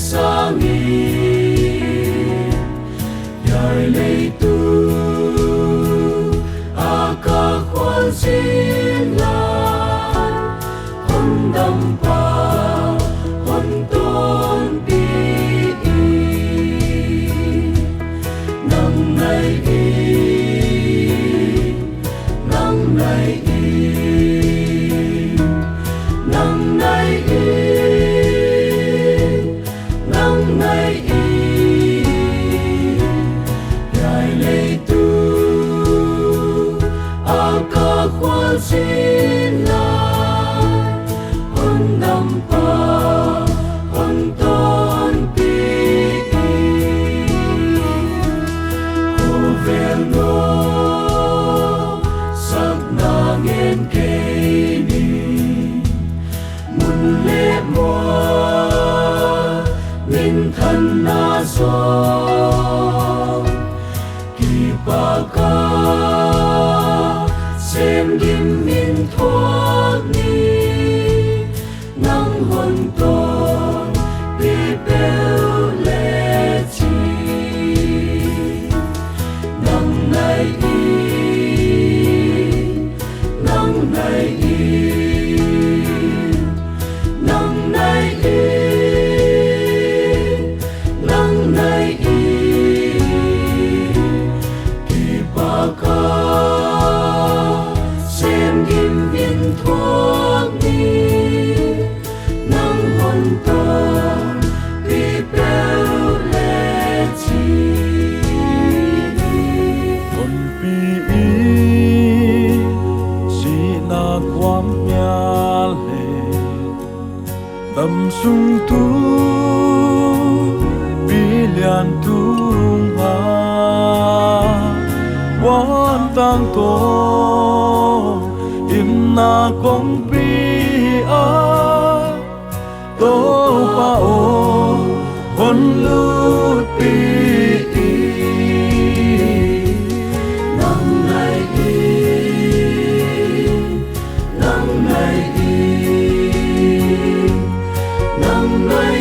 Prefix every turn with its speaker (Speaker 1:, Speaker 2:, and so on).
Speaker 1: sangi yai lei tu aka khwal sin lan hon dam pa hon ton pi nang nai nang nai nang nai nang nai yai lei tu aka khwal sin lan hon dam pa hon ton pi ho vel no sak na ngen ke ni mun le mo min thân na so kỳ pa ka xem dim min thoát ni nang hon ton pi bel le chi nang nai nang nai nang nai nang nai kỳ pa ka xem dim min thoát ni nang hon ton pi bel le chi
Speaker 2: hon pi si na kwam ya le dam sung tu pi lian tung ha wan tang to in na kong pi a to pa o hon lut pi
Speaker 1: nang nai nang nai nang nai